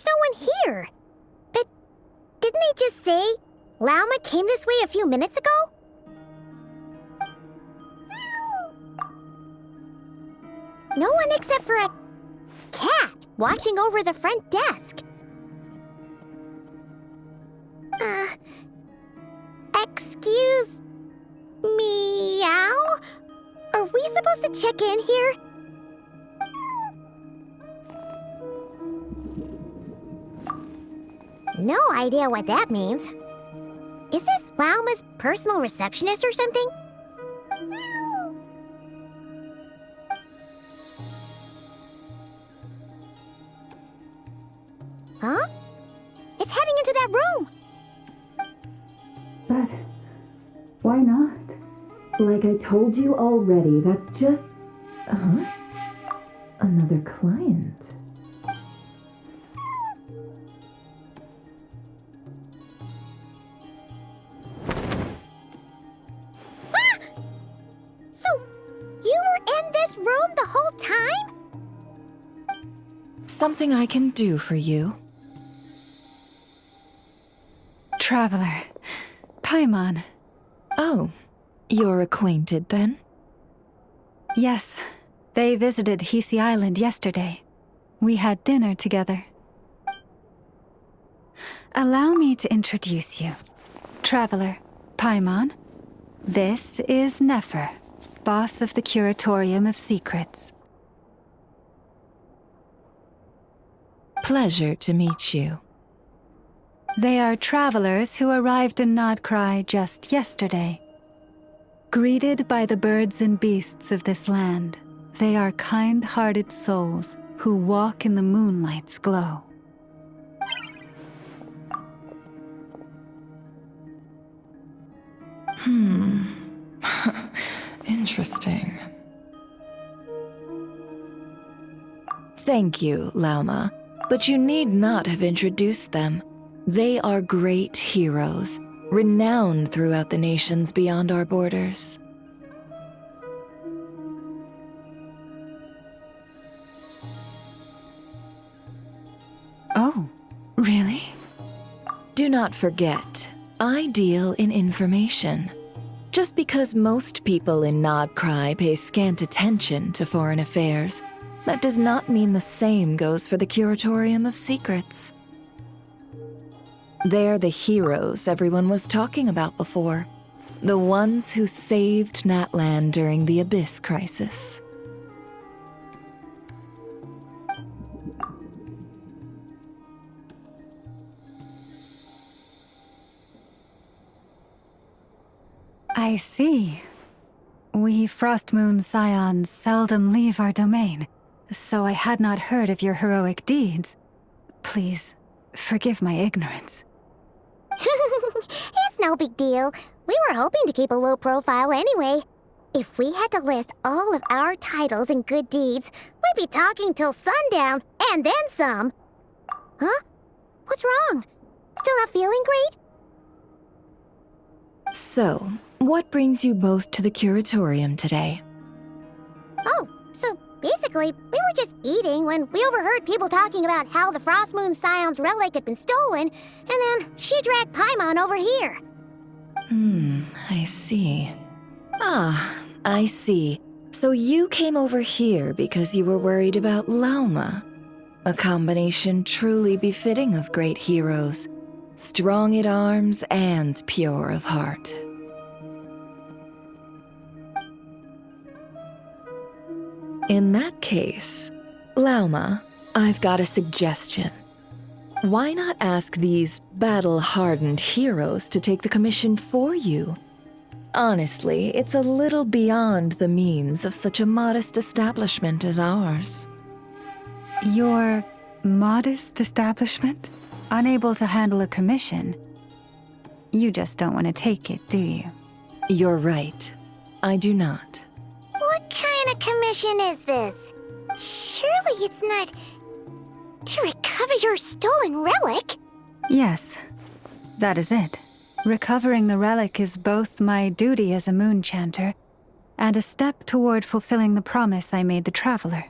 there's no one here. But didn't they just say Lauma came this way a few minutes ago? No one except for a cat watching over the front desk. Excuse meow? Are we supposed to check in here? No idea what that means. Is this Lauma's personal receptionist or something? Huh? It's heading into that room! But why not? Like I told you already, that's just... Another client. Ah! So, you were in this room the whole time? Something I can do for you? Traveler. Paimon. Oh, you're acquainted then? Yes, they visited Hisi Island yesterday. We had dinner together. Allow me to introduce you. Traveler, Paimon. This is Nefer, boss of the Curatorium of Secrets. Pleasure to meet you. They are travelers who arrived in Nod-Krai just yesterday. Greeted by the birds and beasts of this land, they are kind-hearted souls who walk in the moonlight's glow. Interesting. Thank you, Lauma, but you need not have introduced them. They are great heroes, renowned throughout the nations beyond our borders. Oh, really? Do not forget, I deal in information. Just because most people in Nod-Krai pay scant attention to foreign affairs, that does not mean the same goes for the Curatorium of Secrets. They're the heroes everyone was talking about before. The ones who saved Natlan during the Abyss crisis. I see. We Frostmoon Scions seldom leave our domain, so I had not heard of your heroic deeds. Please, forgive my ignorance. It's no big deal. We were hoping to keep a low profile anyway. If we had to list all of our titles and good deeds, we'd be talking till sundown, and then some. Huh? What's wrong? Still not feeling great? So, what brings you both to the Curatorium today? Oh, so basically, we were just eating when we overheard people talking about how the Frostmoon Scion's relic had been stolen, and then she dragged Paimon over here. I see. Ah, I see. So you came over here because you were worried about Lauma. A combination truly befitting of great heroes. Strong at arms and pure of heart. In that case, Lauma, I've got a suggestion. Why not ask these battle-hardened heroes to take the commission for you? Honestly, it's a little beyond the means of such a modest establishment as ours. Your modest establishment? Unable to handle a commission? You just don't want to take it, do you? You're right. I do not. What kind of commission is this? Surely it's not to recover your stolen relic? Yes, that is it. Recovering the relic is both my duty as a moon chanter and a step toward fulfilling the promise I made the traveler,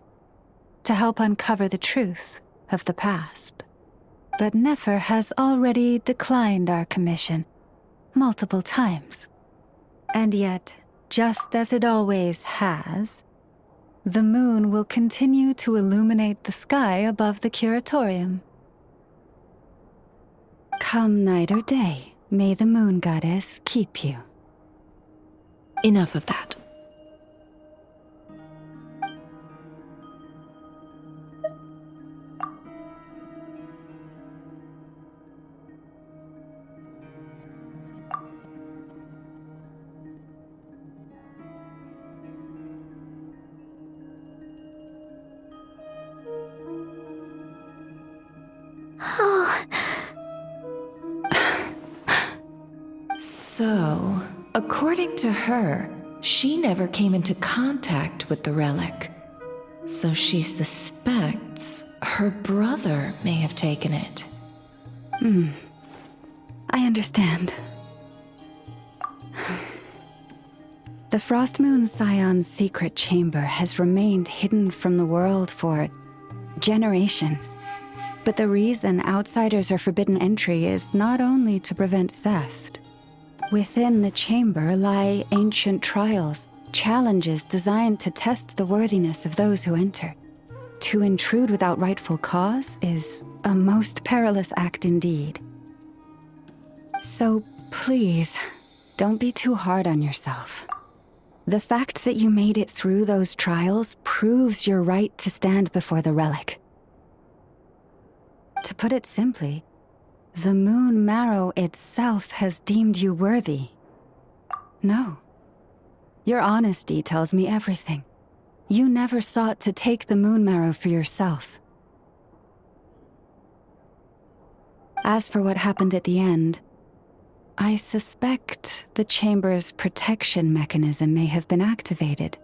to help uncover the truth of the past. but Nefer has already declined our commission multiple times. And yet, just as it always has, the moon will continue to illuminate the sky above the curatorium. Come night or day, may the moon goddess keep you. Enough of that. So, according to her, she never came into contact with the relic. So she suspects her brother may have taken it. I understand. The Frost Moon Scion's secret chamber has remained hidden from the world for generations. But the reason outsiders are forbidden entry is not only to prevent theft. Within the chamber lie ancient trials, challenges designed to test the worthiness of those who enter. To intrude without rightful cause is a most perilous act indeed. So please, don't be too hard on yourself. The fact that you made it through those trials proves your right to stand before the relic. To put it simply, the moon marrow itself has deemed you worthy. No. Your honesty tells me everything. You never sought to take the moon marrow for yourself. As for what happened at the end, I suspect the chamber's protection mechanism may have been activated.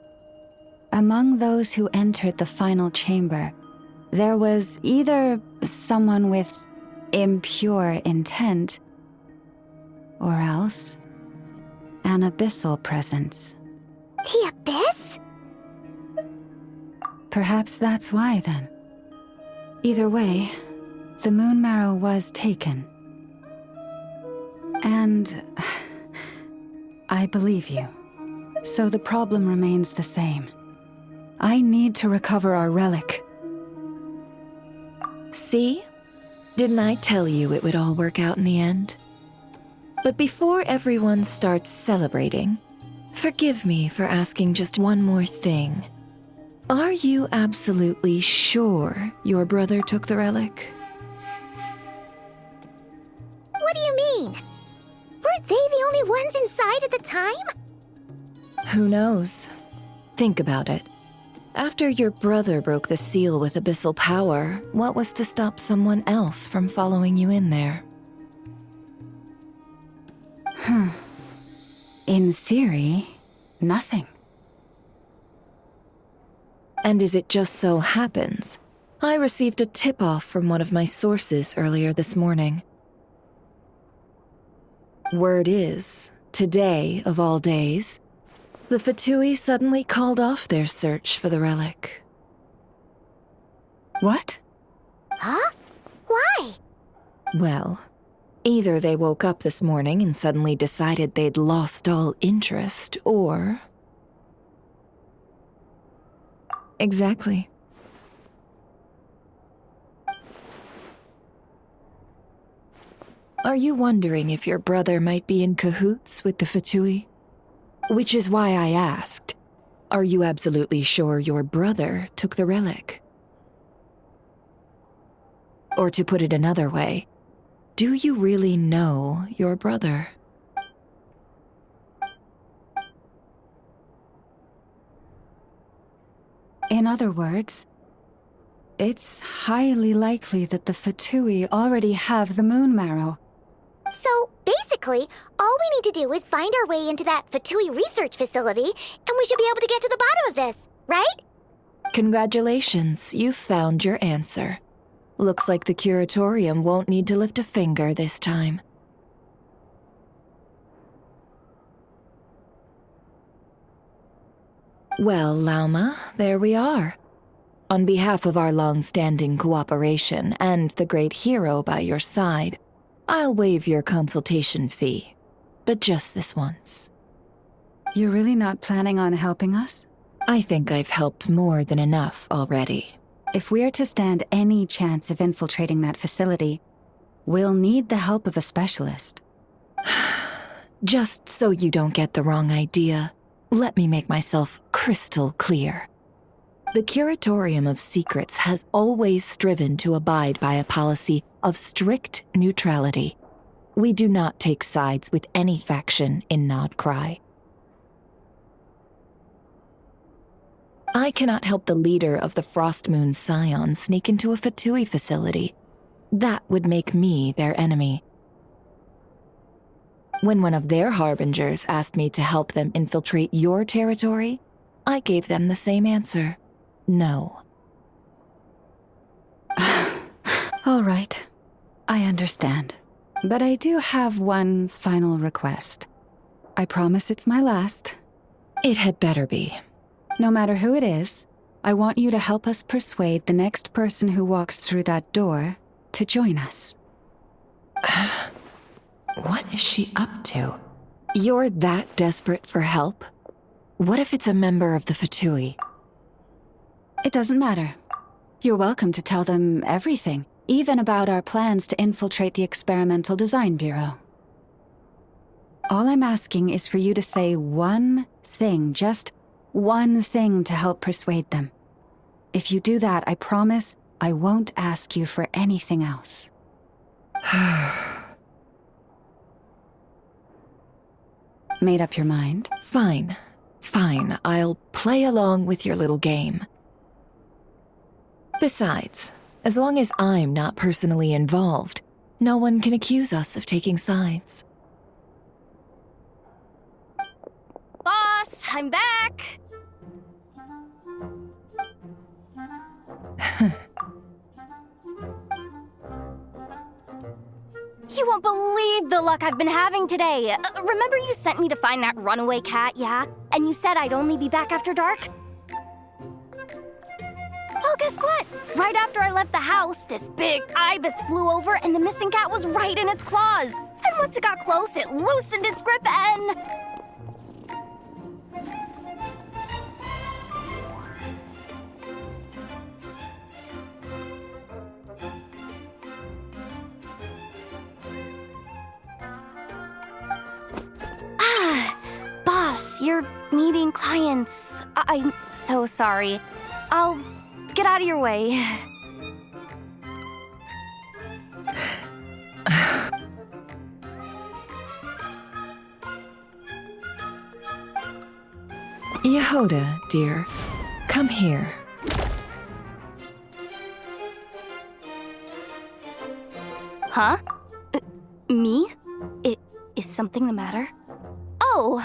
Among those who entered the final chamber, there was either someone with impure intent, or else an abyssal presence. The Abyss? Perhaps that's why, then. Either way, the moon marrow was taken. And I believe you. So the problem remains the same. I need to recover our relic. See? Didn't I tell you it would all work out in the end? But before everyone starts celebrating, forgive me for asking just one more thing. Are you absolutely sure your brother took the relic? What do you mean? Weren't they the only ones inside at the time? Who knows? Think about it. After your brother broke the seal with abyssal power, what was to stop someone else from following you in there? In theory, nothing. And as it just so happens, I received a tip-off from one of my sources earlier this morning. Word is, today of all days, the Fatui suddenly called off their search for the relic. What? Huh? Why? Well, either they woke up this morning and suddenly decided they'd lost all interest, or... Exactly. Are you wondering if your brother might be in cahoots with the Fatui? Which is why I asked, are you absolutely sure your brother took the relic? Or to put it another way, do you really know your brother? In other words, it's highly likely that the Fatui already have the moon marrow. So, basically, all we need to do is find our way into that Fatui research facility, and we should be able to get to the bottom of this, right? Congratulations, you've found your answer. Looks like the curatorium won't need to lift a finger this time. Well, Lauma, there we are. On behalf of our long-standing cooperation and the great hero by your side, I'll waive your consultation fee. But just this once. You're really not planning on helping us? I think I've helped more than enough already. If we're to stand any chance of infiltrating that facility, we'll need the help of a specialist. Just so you don't get the wrong idea, let me make myself crystal clear. The Curatorium of Secrets has always striven to abide by a policy of strict neutrality. We do not take sides with any faction in Nod-Krai. I cannot help the leader of the Frostmoon Scions sneak into a Fatui facility. That would make me their enemy. When one of their harbingers asked me to help them infiltrate your territory, I gave them the same answer. No. All right. I understand. But I do have one final request. I promise it's my last. It had better be. No matter who it is, I want you to help us persuade the next person who walks through that door to join us. What is she up to? You're that desperate for help? What if it's a member of the Fatui? It doesn't matter. You're welcome to tell them everything, even about our plans to infiltrate the Experimental Design Bureau. All I'm asking is for you to say one thing, just one thing to help persuade them. If you do that, I promise I won't ask you for anything else. Made up your mind? Fine. Fine, I'll play along with your little game. Besides, as long as I'm not personally involved, no one can accuse us of taking sides. Boss, I'm back! You won't believe the luck I've been having today. Remember you sent me to find that runaway cat, yeah? And you said I'd only be back after dark? Well, guess what? Right after I left the house, this big ibis flew over and the missing cat was right in its claws. And once it got close, it loosened its grip and... Boss, you're meeting clients. I'm so sorry. I'll get out of your way. Yehoda, dear, come here. Huh? Me? Is something the matter? Oh,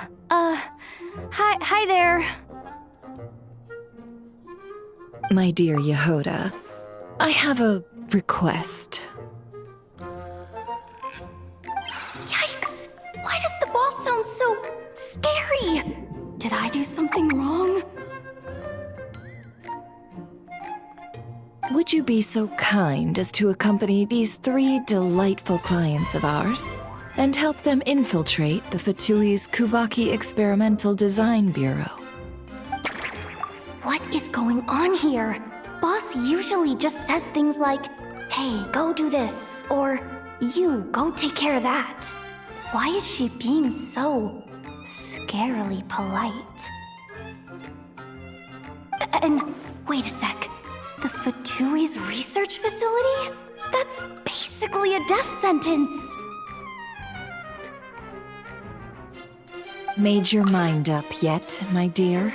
hi there. My dear Yehoda, I have a request. Yikes! Why does the boss sound so scary? Did I do something wrong? Would you be so kind as to accompany these 3 delightful clients of ours and help them infiltrate the Fatui's Kuvaki Experimental Design Bureau? What is going on here? Boss usually just says things like, hey, go do this, or you, go take care of that. Why is she being so scarily polite? And wait a sec, the Fatui's research facility? That's basically a death sentence. Made your mind up yet, my dear?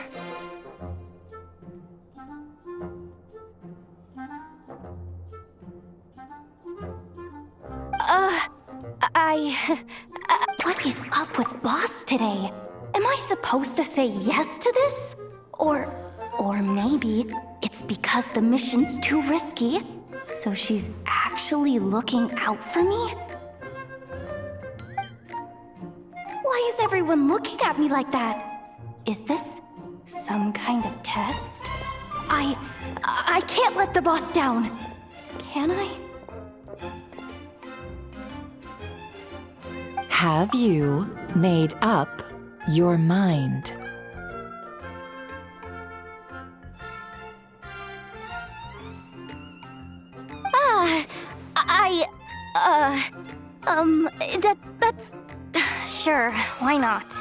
What is up with Boss today? Am I supposed to say yes to this? Or maybe it's because the mission's too risky, so she's actually looking out for me? Why is everyone looking at me like that? Is this some kind of test? I can't let the boss down. Can I? Have you made up your mind? That's... Sure, why not?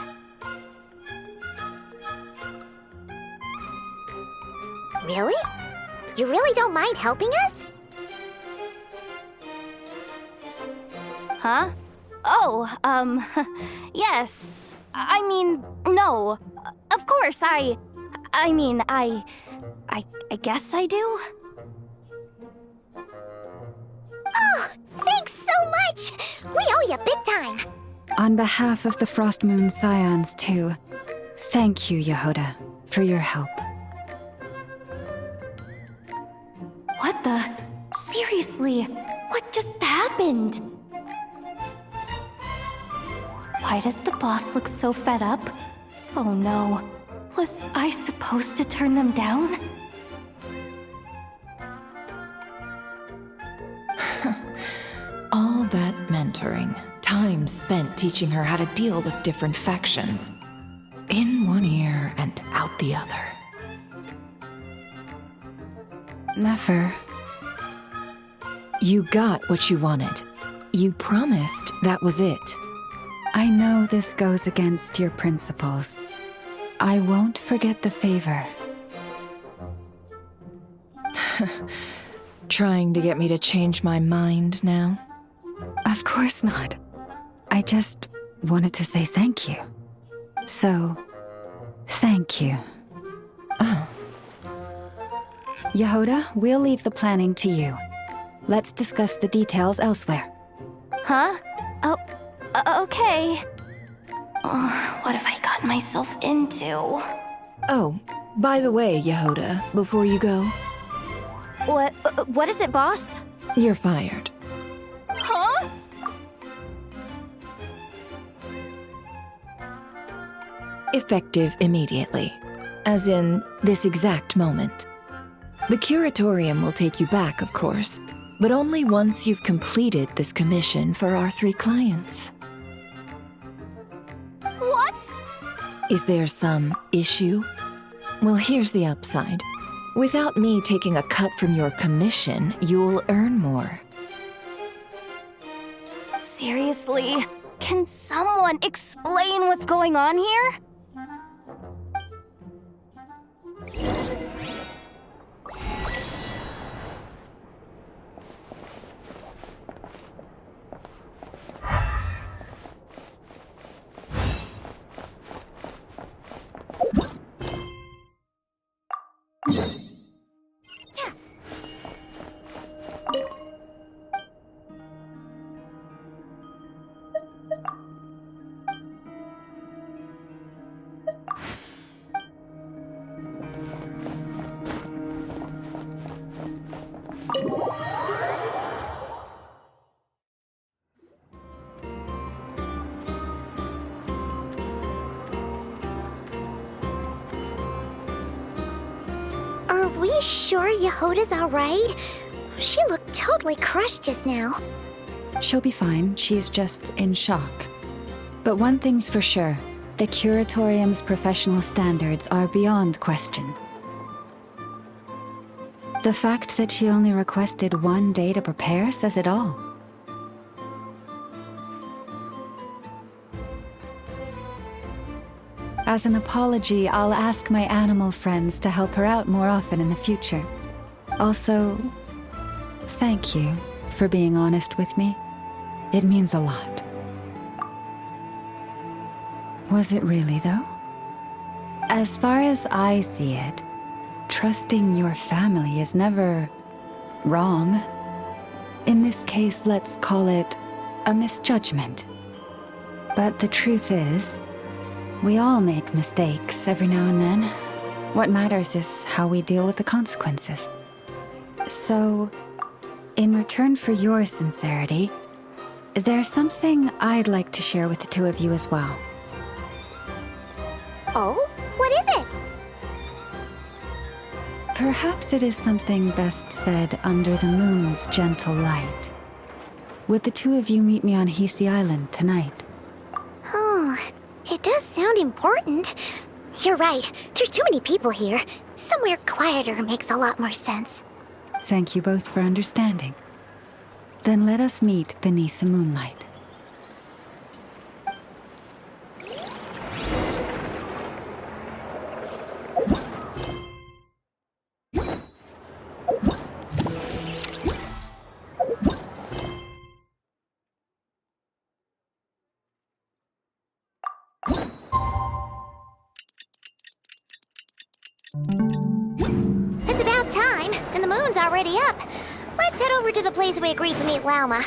Really? You really don't mind helping us? Huh? Oh, yes. I mean, no. Of course, I guess I do? Oh, thanks so much! We owe you big time! On behalf of the Frost Moon Scions, too, thank you, Yehoda, for your help. What the? Seriously, what just happened? Why does the boss look so fed up? Oh no. Was I supposed to turn them down? All that mentoring, time spent teaching her how to deal with different factions. In one ear and out the other. Never. You got what you wanted. You promised that was it. I know this goes against your principles. I won't forget the favor. Trying to get me to change my mind now? Of course not. I just wanted to say thank you. So, thank you. Oh. Yehoda, we'll leave the planning to you. Let's discuss the details elsewhere. Huh? Oh, okay. Oh, what have I gotten myself into? Oh, by the way, Yehoda, before you go, What is it, boss? you're fired. Huh? Effective immediately. As in, this exact moment. The curatorium will take you back, of course, but only once you've completed this commission for our 3 clients. What? Is there some issue? Well, here's the upside. Without me taking a cut from your commission, you'll earn more. Seriously? Can someone explain what's going on here? Are we sure Yehoda's alright? She looked totally crushed just now. She'll be fine, she's just in shock. But one thing's for sure, the curatorium's professional standards are beyond question. The fact that she only requested 1 day to prepare says it all. As an apology, I'll ask my animal friends to help her out more often in the future. Also, thank you for being honest with me. It means a lot. Was it really, though? As far as I see it, trusting your family is never wrong. In this case, let's call it a misjudgment. But the truth is, we all make mistakes every now and then. What matters is how we deal with the consequences. So, in return for your sincerity, there's something I'd like to share with the 2 of you as well. Oh? What is it? Perhaps it is something best said under the moon's gentle light. Would the two of you meet me on Hisi Island tonight? Oh, it does sound important. You're right, there's too many people here. Somewhere quieter makes a lot more sense. Thank you both for understanding. Then let us meet beneath the moonlight. It's about time, and the moon's already up. Let's head over to the place we agreed to meet Lauma.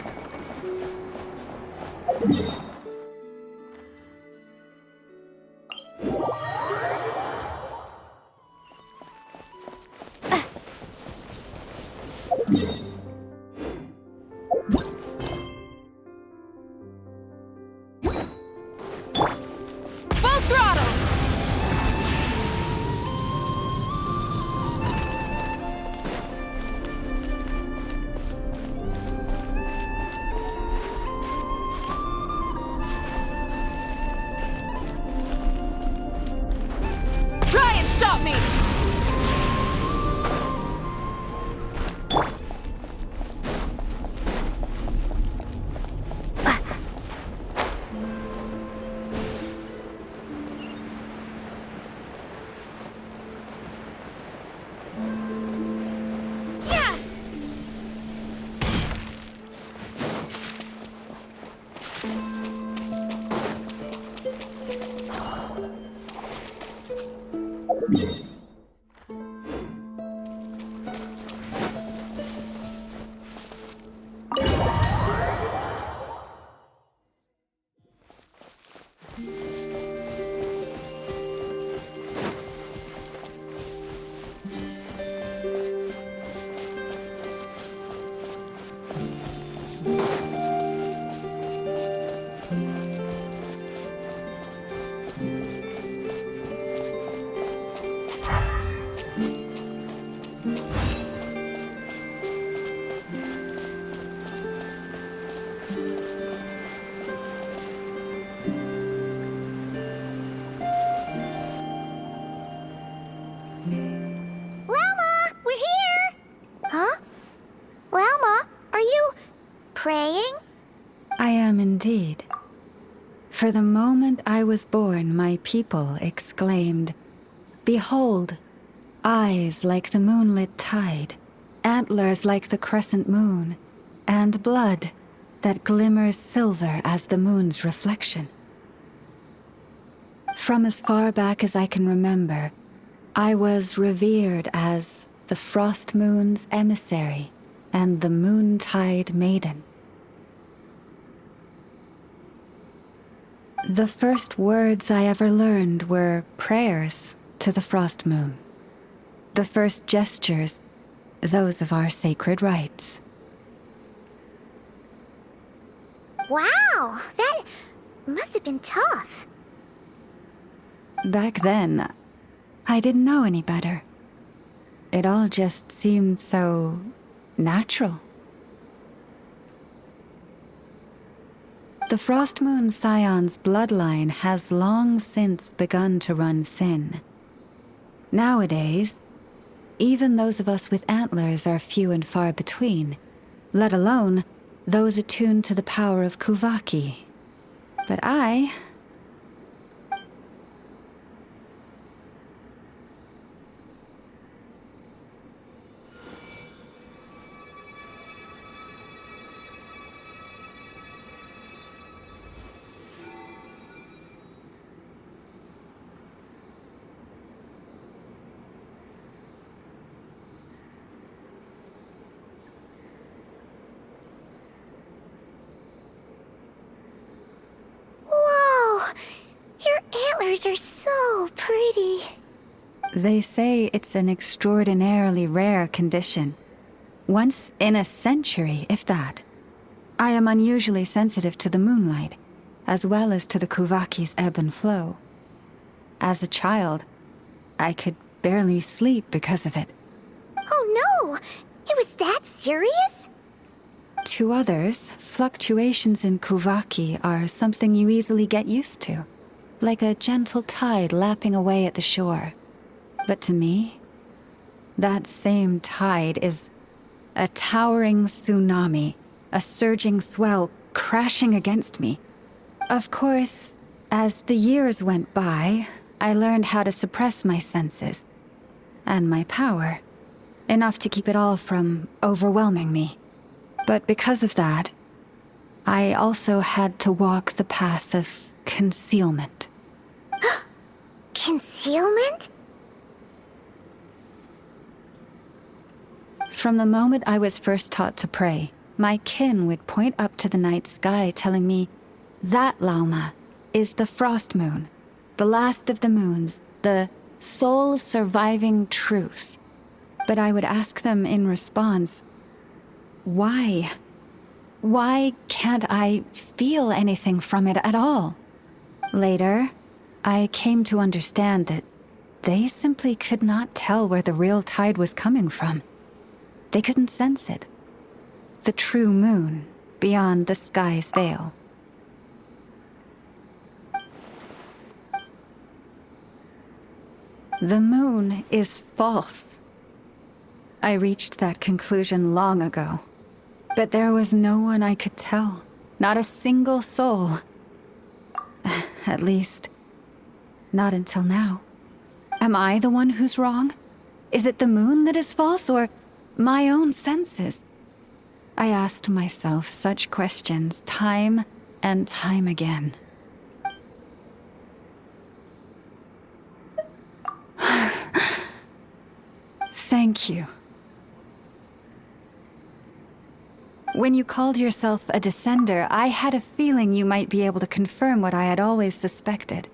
Full throttle! Try and stop me! Lauma, we're here! Huh? Lauma, are you praying? I am indeed. For the moment I was born, my people exclaimed, "Behold, eyes like the moonlit tide, antlers like the crescent moon, and blood that glimmers silver as the moon's reflection." From as far back as I can remember, I was revered as the frost moon's emissary and the moontide maiden. The first words I ever learned were prayers to the frost moon. The first gestures, those of our sacred rites. Wow, that must have been tough. Back then, I didn't know any better. It all just seemed so natural. The Frost Moon Scion's bloodline has long since begun to run thin. Nowadays, even those of us with antlers are few and far between, let alone those attuned to the power of Kuvaki. But I... Whoa! Your antlers are so pretty. They say it's an extraordinarily rare condition. Once in a century, if that. I am unusually sensitive to the moonlight, as well as to the Kuvaki's ebb and flow. As a child, I could barely sleep because of it. Oh no! It was that serious? To others, fluctuations in Kuvaki are something you easily get used to, like a gentle tide lapping away at the shore. But to me, that same tide is a towering tsunami, a surging swell crashing against me. Of course, as the years went by, I learned how to suppress my senses and my power, enough to keep it all from overwhelming me. But because of that, I also had to walk the path of concealment. Concealment? From the moment I was first taught to pray, my kin would point up to the night sky telling me, "That, Lauma, is the frost moon, the last of the moons, the sole surviving truth." But I would ask them in response, why? Why can't I feel anything from it at all? Later, I came to understand that they simply could not tell where the real tide was coming from. They couldn't sense it. The true moon beyond the sky's veil. The moon is false. I reached that conclusion long ago. But there was no one I could tell. Not a single soul. At least, not until now. Am I the one who's wrong? Is it the moon that is false, or my own senses? I asked myself such questions time and time again. Thank you. When you called yourself a descender, I had a feeling you might be able to confirm what I had always suspected.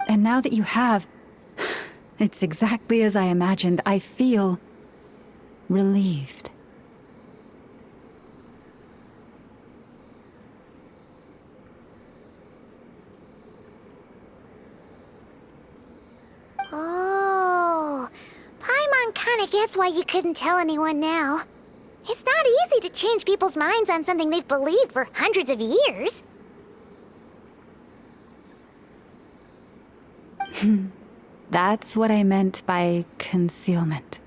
And now that you have, it's exactly as I imagined. I feel relieved. Oh, Paimon kinda gets why you couldn't tell anyone now. It's not easy to change people's minds on something they've believed for hundreds of years. That's what I meant by concealment.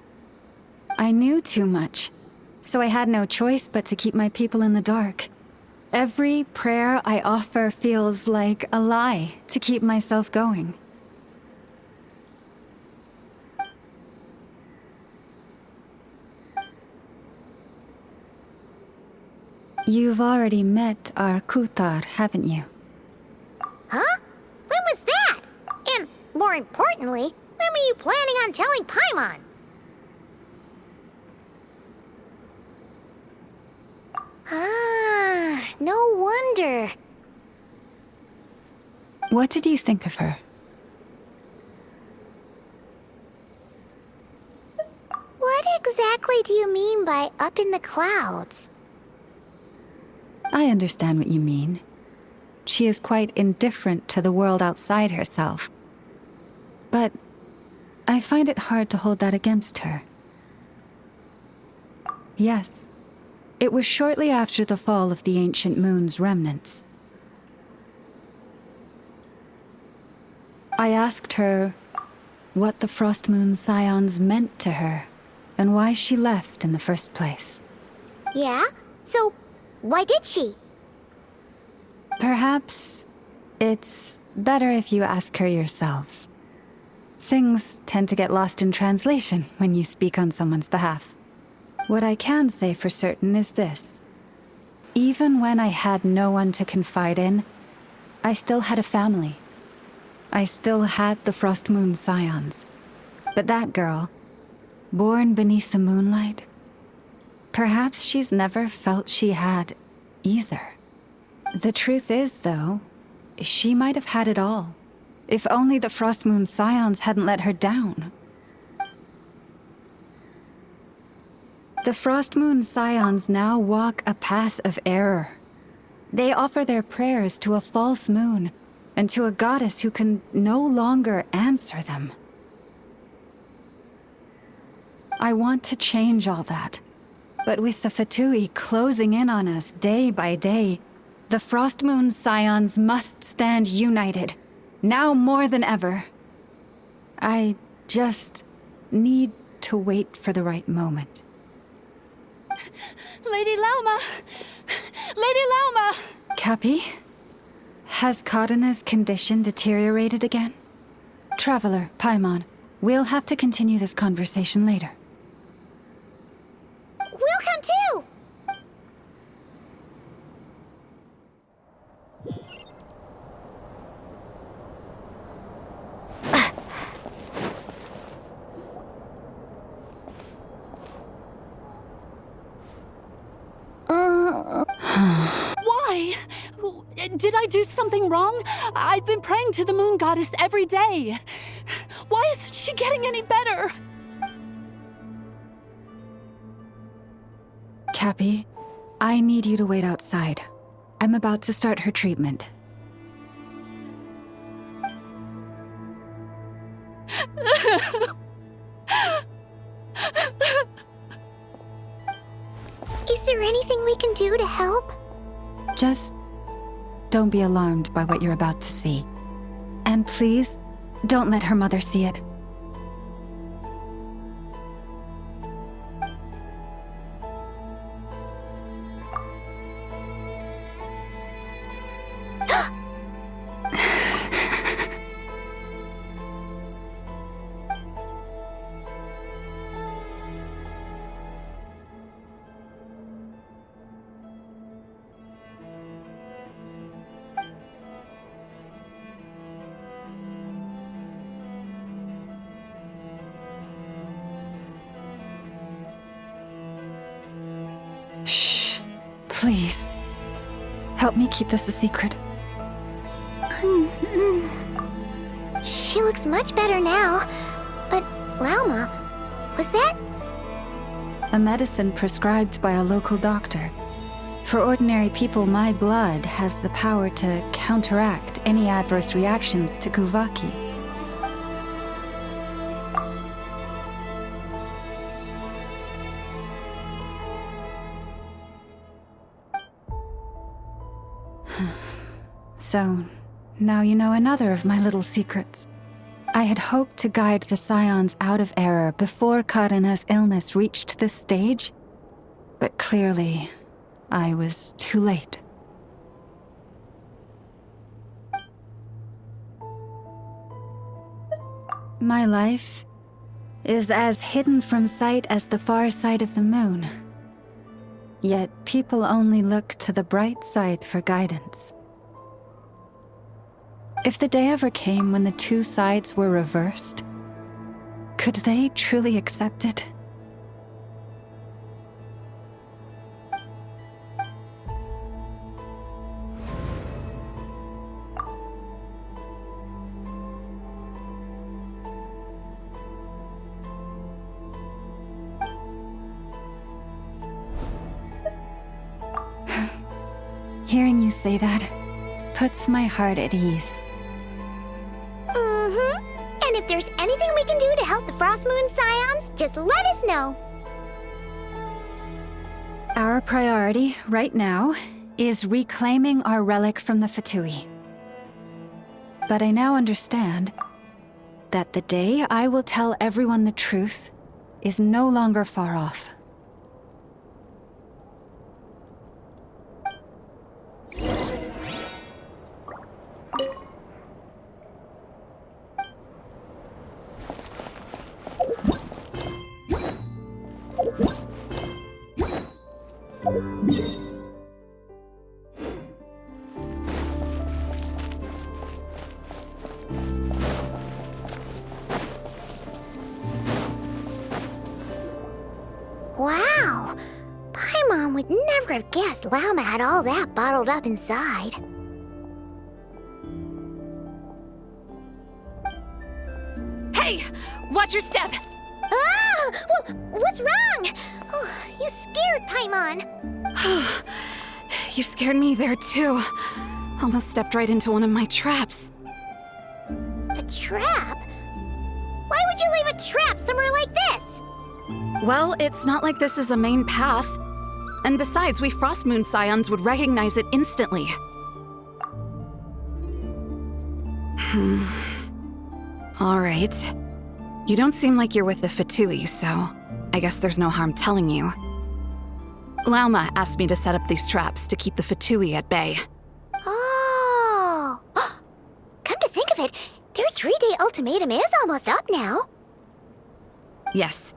I knew too much, so I had no choice but to keep my people in the dark. Every prayer I offer feels like a lie to keep myself going. You've already met our Kutar, haven't you? Huh? When was that? And, more importantly, when were you planning on telling Paimon? Ah, no wonder. What did you think of her? What exactly do you mean by up in the clouds? I understand what you mean. She is quite indifferent to the world outside herself. But I find it hard to hold that against her. Yes, it was shortly after the fall of the ancient moon's remnants. I asked her what the Frost Moon Scions meant to her, and why she left in the first place. Yeah? So, why did she? Perhaps it's better if you ask her yourselves. Things tend to get lost in translation when you speak on someone's behalf. What I can say for certain is this. Even when I had no one to confide in, I still had a family. I still had the Frost Moon Scions. But that girl, born beneath the moonlight, perhaps she's never felt she had either. The truth is, though, she might have had it all. If only the Frost Moon Scions hadn't let her down. The Frost Moon Scions now walk a path of error. They offer their prayers to a false moon, and to a goddess who can no longer answer them. I want to change all that. But with the Fatui closing in on us day by day, the Frostmoon Scions must stand united, now more than ever. I just need to wait for the right moment. Lady Lauma! Lady Lauma! Cappy? Has Kadana's condition deteriorated again? Traveler, Paimon, we'll have to continue this conversation later. We'll come too! Why? Did I do something wrong? I've been praying to the moon goddess every day. Why isn't she getting any better? Cappy, I need you to wait outside. I'm about to start her treatment. Is there anything we can do to help? Just don't be alarmed by what you're about to see. And please, don't let her mother see it. Shh. Please. Help me keep this a secret. She looks much better now. But, Lauma, was that? A medicine prescribed by a local doctor. For ordinary people, my blood has the power to counteract any adverse reactions to Guvaki. So, now you know another of my little secrets. I had hoped to guide the Scions out of error before Karina's illness reached this stage, but clearly, I was too late. My life is as hidden from sight as the far side of the moon. Yet people only look to the bright side for guidance. If the day ever came when the two sides were reversed, could they truly accept it? Hearing you say that puts my heart at ease. And if there's anything we can do to help the Frostmoon Scions, just let us know. Our priority right now is reclaiming our relic from the Fatui. But I now understand that the day I will tell everyone the truth is no longer far off. Wow! Paimon would never have guessed Lauma had all that bottled up inside. Hey! Watch your step! Ah! What's wrong? Oh, you scared Paimon. You scared me there too. Almost stepped right into one of my traps. A trap? Why would you leave a trap somewhere like this? Well, it's not like this is a main path. And besides, we Frost Moon Scions would recognize it instantly. All right. You don't seem like you're with the Fatui, so I guess there's no harm telling you. Lauma asked me to set up these traps to keep the Fatui at bay. Oh! Come to think of it, their 3-day ultimatum is almost up now. Yes.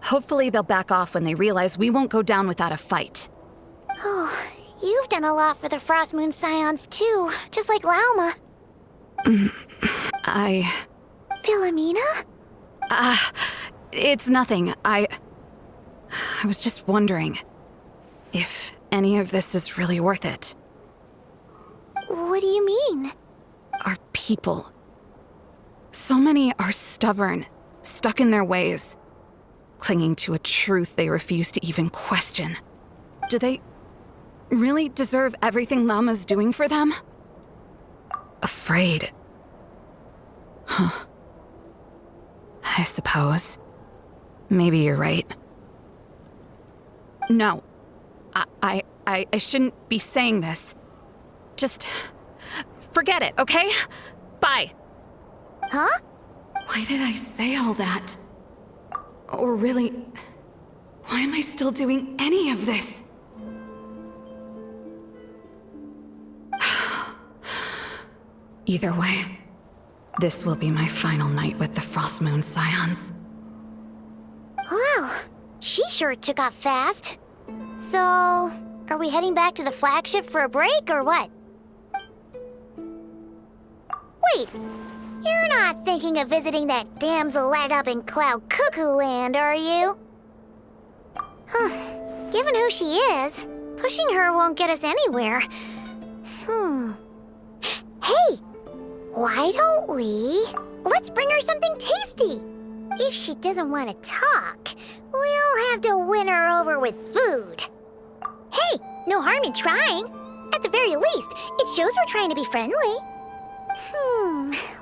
Hopefully they'll back off when they realize we won't go down without a fight. Oh, you've done a lot for the Frost Moon Scions too, just like Lauma. Philomena? It's nothing. I was just wondering if any of this is really worth it. What do you mean? Our people. So many are stubborn, stuck in their ways, clinging to a truth they refuse to even question. Do they really deserve everything Lauma's doing for them? Afraid. Huh. I suppose. Maybe you're right. No. I shouldn't be saying this. Just forget it, okay? Bye. Huh? Why did I say all that? Or really, why am I still doing any of this? Either way, this will be my final night with the Frost Moon Scions. Wow, she sure took off fast. So, are we heading back to the flagship for a break or what? Wait, you're not thinking of visiting that damsel light up in Cloud Cuckoo Land, are you? Huh, given who she is, pushing her won't get us anywhere. Hey, why don't we? Let's bring her something tasty. If she doesn't want to talk, we'll have to win her over with food. Hey, no harm in trying. At the very least, it shows we're trying to be friendly.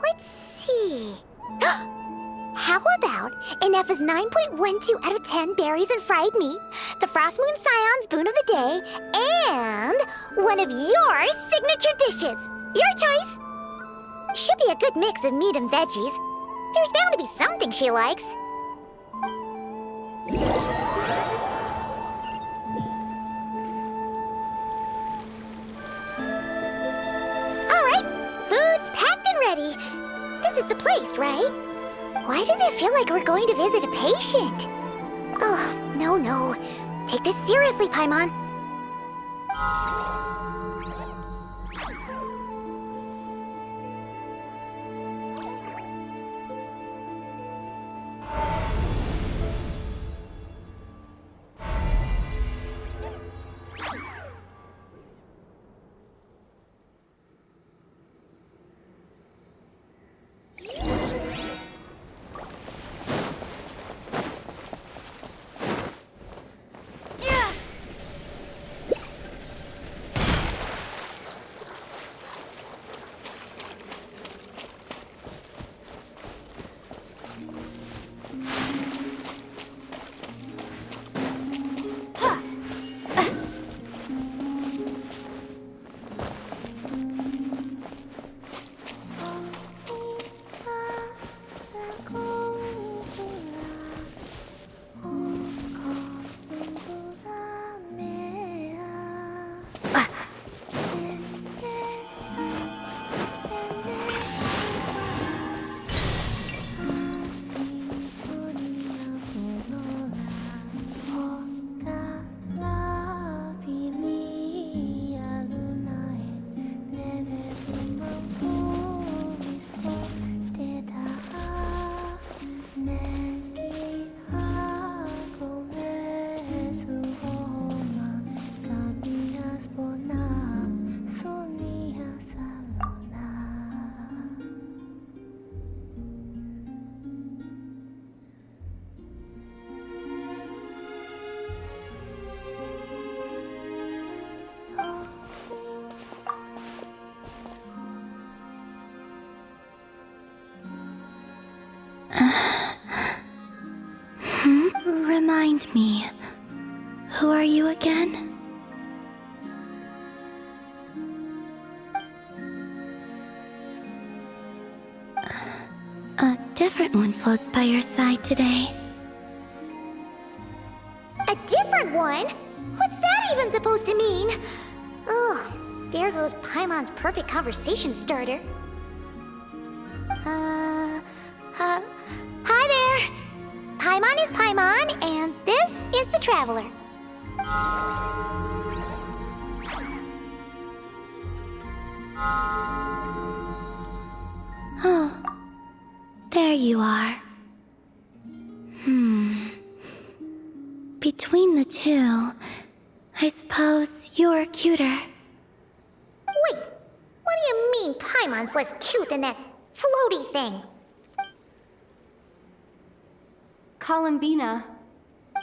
Let's see. How about Ineffa's 9.12 out of 10 berries and fried meat, the Frost Moon Scion's boon of the day, and one of your signature dishes. Your choice. Should be a good mix of meat and veggies. There's bound to be something she likes. All right, food's packed and ready. This is the place, right? Why does it feel like we're going to visit a patient? Oh, no. Take this seriously, Paimon. Who are you again? A different one floats by your side today. A different one? What's that even supposed to mean? Oh, there goes Paimon's perfect conversation starter. Hi there! Paimon is Paimon, and this is the Traveler. Oh, there you are. Between the two, I suppose you're cuter. Wait, what do you mean Paimon's less cute than that floaty thing? Columbina.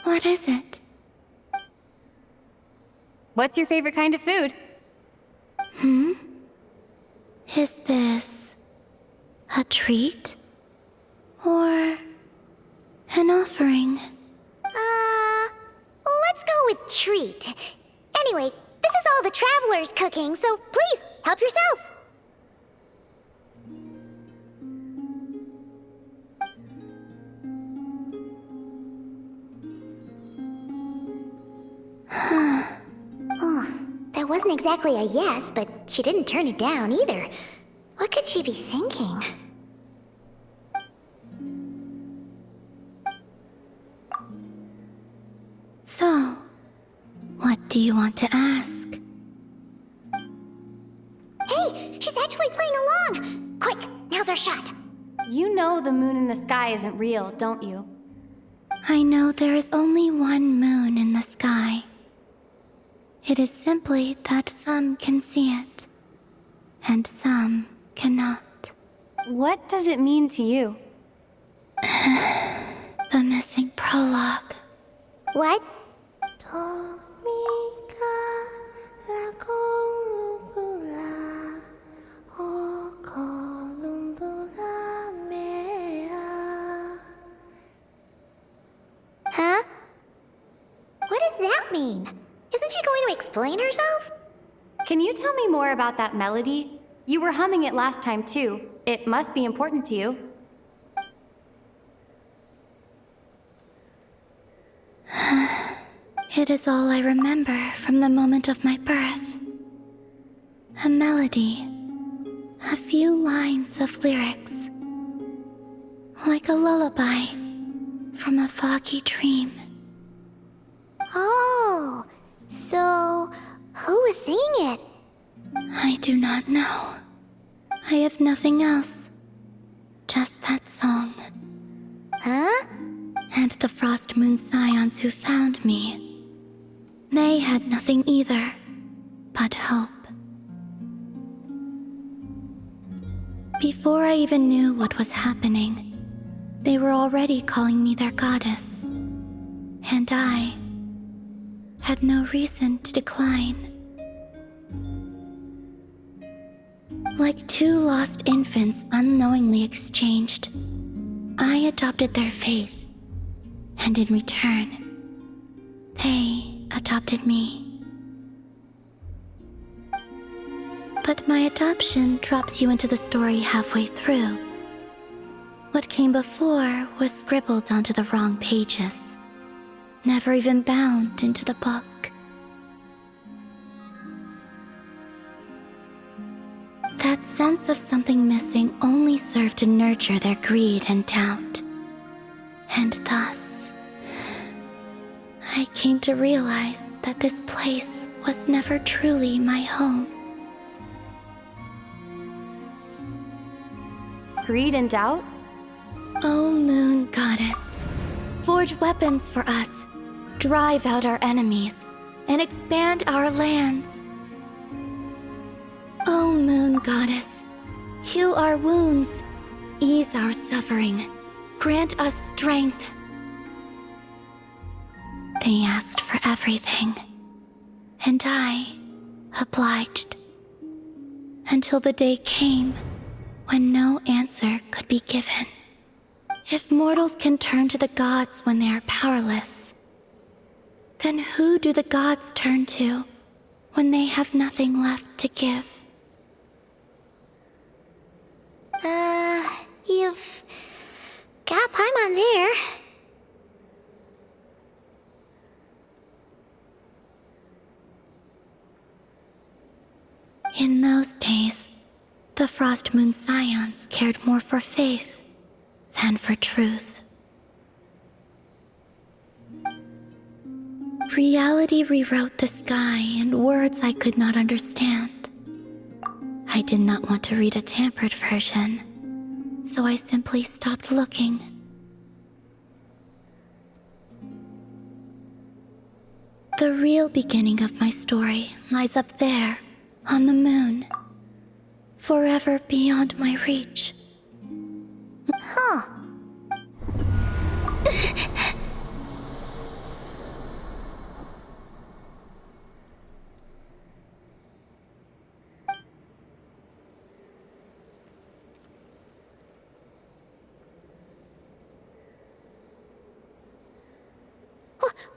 What is it? What's your favorite kind of food? Is this a treat? Or an offering? Let's go with treat. Anyway, this is all the Traveler's cooking, so please, help yourself. That wasn't exactly a yes, but she didn't turn it down either. What could she be thinking? So, what do you want to ask? Hey, she's actually playing along! Quick, now's our shot. You know the moon in the sky isn't real, don't you? I know there is only one moon in the sky. It is simply that some can see it, and some cannot. What does it mean to you? The missing prologue. What? Huh? What does that mean? Isn't she going to explain herself? Can you tell me more about that melody? You were humming it last time too. It must be important to you. It is all I remember from the moment of my birth. A melody. A few lines of lyrics. Like a lullaby from a foggy dream. Oh, so who was singing it? I do not know. I have nothing else. Just that song. Huh? And the Frost Moon Scions who found me. They had nothing either, but hope. Before I even knew what was happening, they were already calling me their goddess. And I had no reason to decline. Like two lost infants unknowingly exchanged, I adopted their faith, and in return, they adopted me. But my adoption drops you into the story halfway through. What came before was scribbled onto the wrong pages, never even bound into the book. That sense of something missing only served to nurture their greed and doubt. And thus, I came to realize that this place was never truly my home. Greed and doubt? O Moon Goddess, forge weapons for us, drive out our enemies, and expand our lands. O Moon Goddess, heal our wounds, ease our suffering, grant us strength. They asked for everything, and I obliged. Until the day came when no answer could be given. If mortals can turn to the gods when they are powerless, Then who do the gods turn to when they have nothing left to give? You've got Paimon there. In those days, the Frost Moon Scions cared more for faith than for truth. Reality rewrote the sky in words I could not understand. I did not want to read a tampered version, so I simply stopped looking. The real beginning of my story lies up there, on the moon, forever beyond my reach. Huh.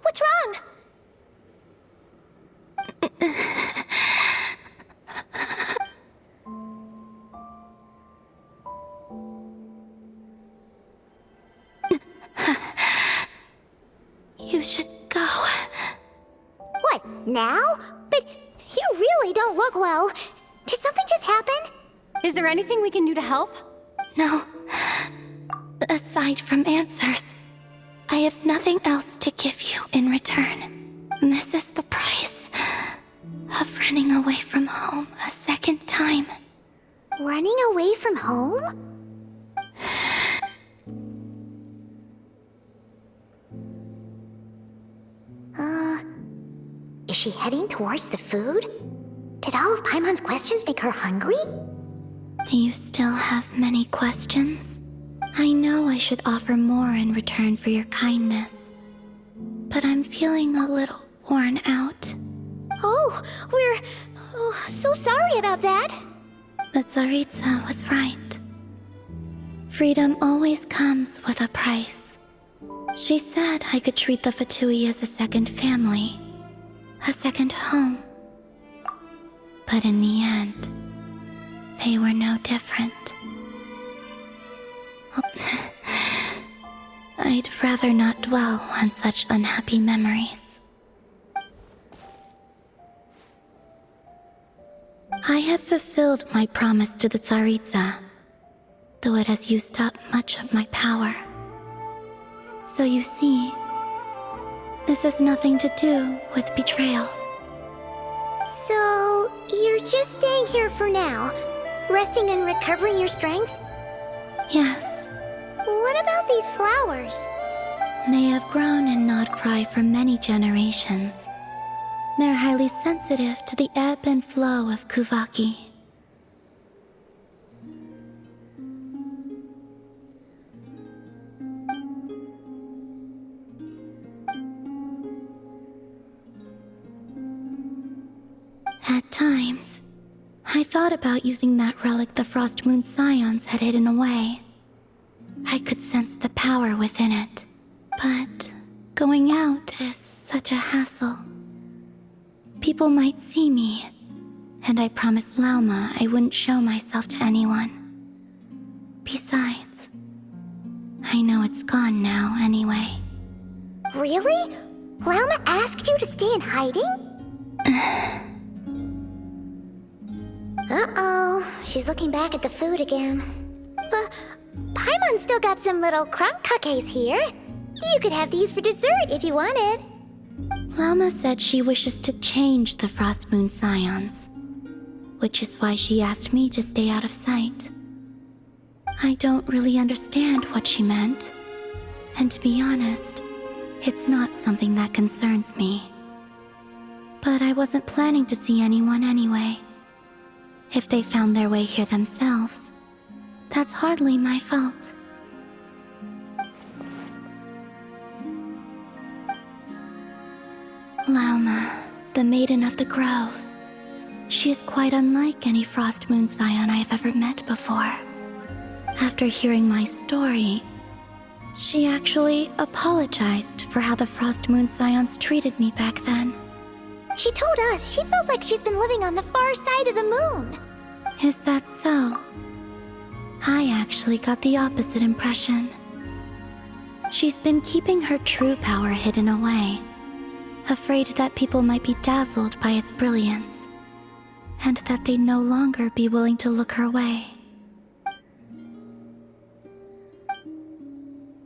What's wrong? You should go. What, now? But you really don't look well. Did something just happen? Is there anything we can do to help? No. Aside from answers, I have nothing else to give you in return. This is the price of running away from home a second time. Running away from home? Is she heading towards the food? Did all of Paimon's questions make her hungry? Do you still have many questions? I know I should offer more in return for your kindness, but I'm feeling a little worn out. Oh, we're so sorry about that. But Tsaritsa was right. Freedom always comes with a price. She said I could treat the Fatui as a second family, a second home. But in the end, they were no different. I'd rather not dwell on such unhappy memories. I have fulfilled my promise to the Tsaritsa, though it has used up much of my power. So you see, this has nothing to do with betrayal. So, you're just staying here for now, resting and recovering your strength? Yes. What about these flowers? They have grown in Nod-Krai for many generations. They're highly sensitive to the ebb and flow of Kuvaki. At times, I thought about using that relic the Frost Moon Scions had hidden away. I could sense the power within it, but going out is such a hassle. People might see me, and I promised Lauma I wouldn't show myself to anyone. Besides, I know it's gone now anyway. Really? Lauma asked you to stay in hiding? Uh-oh, she's looking back at the food again. But Paimon's still got some little crumb cookies here. You could have these for dessert if you wanted. Lauma said she wishes to change the Frost Moon Scions, which is why she asked me to stay out of sight. I don't really understand what she meant, and to be honest, it's not something that concerns me. But I wasn't planning to see anyone anyway. If they found their way here themselves, that's hardly my fault. Lauma, the Maiden of the Grove. She is quite unlike any Frost Moon Scion I have ever met before. After hearing my story, She actually apologized for how the Frost Moon Scions treated me back then. She told us she feels like she's been living on the far side of the moon. Is that so? I actually got the opposite impression. She's been keeping her true power hidden away, afraid that people might be dazzled by its brilliance, and that they'd no longer be willing to look her way.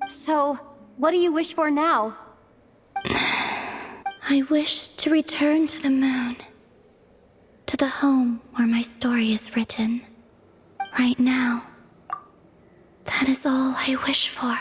So, what do you wish for now? I wish to return to the moon, to the home where my story is written. Right now, that is all I wish for.